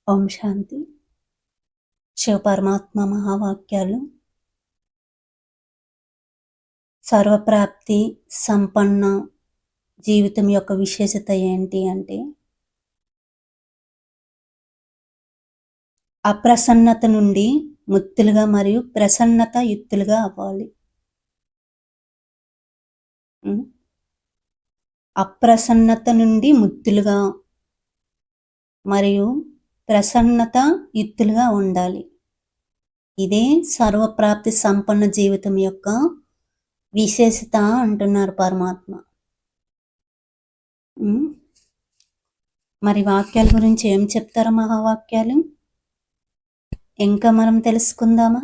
ఓం శాంతి. శివపరమాత్మ మహావాక్యాలు. సర్వప్రాప్తి సంపన్న జీవితం యొక్క విశేషత ఏంటి అంటే, అప్రసన్నత నుండి ముక్తులుగా మరియు ప్రసన్నత యుక్తులుగా అవ్వాలి. అప్రసన్నత నుండి ముక్తులుగా మరియు ప్రసన్నత యుక్తులుగా ఉండాలి. ఇదే సర్వప్రాప్తి సంపన్న జీవితం యొక్క విశేషత అంటున్నారు పరమాత్మ. మరి వాక్యాల గురించి ఏం చెప్తారు మహావాక్యాలు? ఇంకా మనం తెలుసుకుందామా?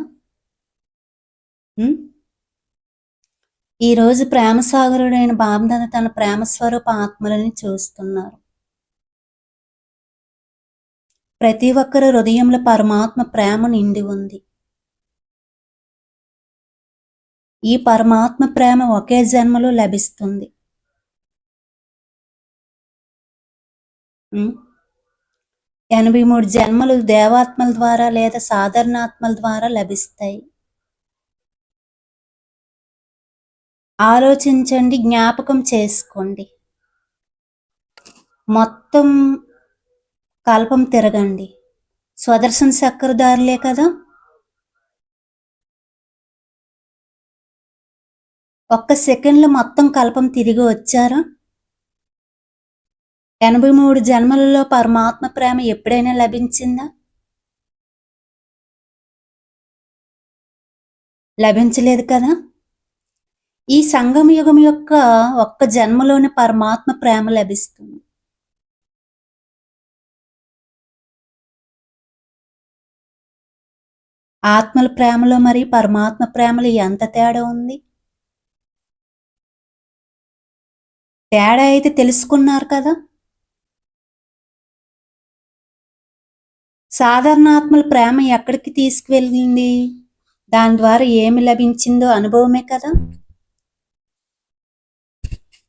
ఈరోజు ప్రేమసాగరుడైన బాబ్దాదా తన ప్రేమ స్వరూప ఆత్మలని చూస్తున్నారు. ప్రతి ఒక్కరి హృదయంలో పరమాత్మ ప్రేమ నిండి ఉంది. ఈ పరమాత్మ ప్రేమ ఒకే జన్మలో లభిస్తుంది. 83 జన్మలు దేవాత్మల ద్వారా లేదా సాధారణాత్మల ద్వారా లభిస్తాయి. ఆలోచించండి, జ్ఞాపకం చేసుకోండి. మొత్తం కల్పం తిరగండి. స్వదర్శన చక్రధారులే కదా. ఒక్క సెకండ్లో మొత్తం కల్పం తిరిగి వచ్చారా? 83 జన్మలలో పరమాత్మ ప్రేమ ఎప్పుడైనా లభించిందా? లభించలేదు కదా. ఈ సంగమ యుగం యొక్క ఒక్క జన్మలోనే పరమాత్మ ప్రేమ లభిస్తుంది. ఆత్మల ప్రేమలో మరియు పరమాత్మ ప్రేమలో ఎంత తేడా ఉంది? తేడా అయితే తెలుసుకున్నారు కదా. సాధారణ ఆత్మల ప్రేమ ఎక్కడికి తీసుకువెళ్ళింది? దాని ద్వారా ఏమి లభించిందో అనుభవమే కదా.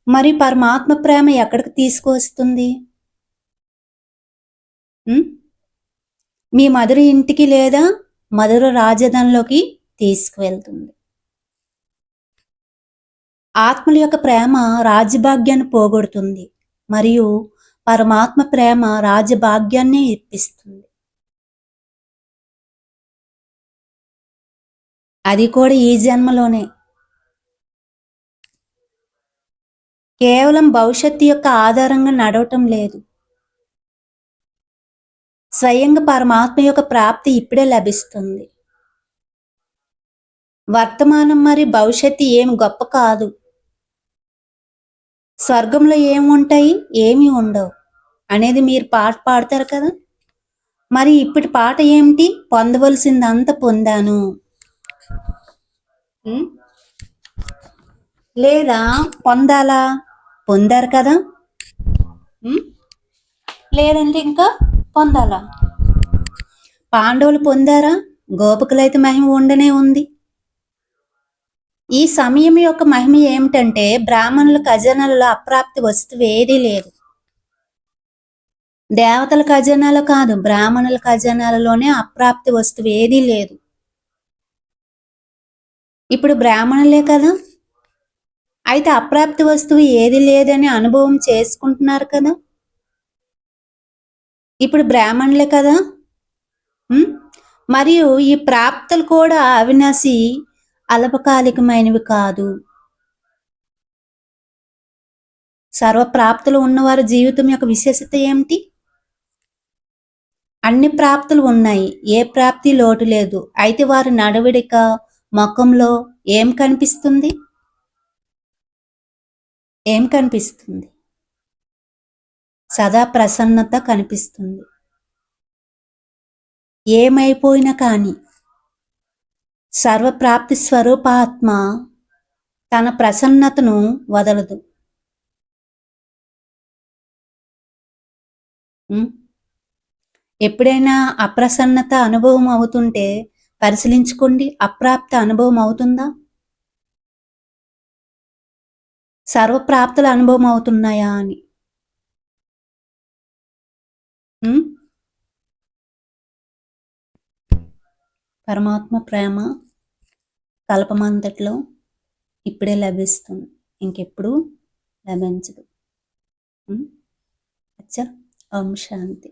మరి పరమాత్మ ప్రేమ ఎక్కడికి తీసుకువస్తుంది? మీ మధుర ఇంటికి లేదా మధుర రాజధానిలోకి తీసుకువెళ్తుంది. ఆత్మల యొక్క ప్రేమ రాజ్యభాగ్యాన్ని పోగొడుతుంది మరియు పరమాత్మ ప్రేమ రాజ్యభాగ్యాన్ని ఇప్పిస్తుంది. అది కూడా ఈ జన్మలోనే. కేవలం భవిష్యత్తు యొక్క ఆధారంగా నడవటం లేదు. స్వయంగా పరమాత్మ యొక్క ప్రాప్తి ఇప్పుడే లభిస్తుంది. వర్తమానం మరియు భవిష్యత్తు ఏమి గొప్ప కాదు. స్వర్గంలో ఏముంటాయి, ఏమి ఉండవు అనేది మీరు పాట పాడతారు కదా. మరి ఇప్పటి పాట ఏమిటి? పొందవలసిందంతా పొందాను లేదా పొందాలా? పొందారు కదా. లేదంటే ఇంకా పొందాలా? పాండవులు పొందారా? గోపికలైతే మహిమ ఉండనే ఉంది. ఈ సమయం యొక్క మహిమ ఏమిటంటే, బ్రాహ్మణుల ఖజానాలలో అప్రాప్తి వస్తువు ఏదీ లేదు. దేవతల ఖజానాలో కాదు, బ్రాహ్మణుల ఖజానాలలోనే అప్రాప్తి వస్తువు ఏదీ లేదు. ఇప్పుడు బ్రాహ్మణులే కదా. అయితే అప్రాప్తి వస్తువు ఏది లేదని అనుభవం చేసుకుంటున్నారు కదా. ఇప్పుడు బ్రాహ్మణులే కదా. మరియు ఈ ప్రాప్తులు కూడా అవినాశి, అల్పకాలికమైనవి కాదు. సర్వప్రాప్తులు ఉన్నవారి జీవితం యొక్క విశేషత ఏమిటి? అన్ని ప్రాప్తులు ఉన్నాయి, ఏ ప్రాప్తి లోటు లేదు. అయితే వారి నడవడిక, ముఖంలో ఏం కనిపిస్తుంది? ఏం కనిపిస్తుంది? సదా ప్రసన్నత కనిపిస్తుంది. ఏమైపోయినా కానీ సర్వప్రాప్తి స్వరూపాత్మ తన ప్రసన్నతను వదలదు. ఎప్పుడైనా అప్రసన్నత అనుభవం అవుతుంటే పరిశీలించుకోండి, అప్రాప్త అనుభవం అవుతుందా? సర్వప్రాప్తుల అనుభవం అవుతున్నాయా అని. పరమాత్మ ప్రేమ కల్పమంతట్లో ఇప్పుడే లభిస్తుంది, ఇంకెప్పుడు లభించదు. అచ్చా. ఓం శాంతి.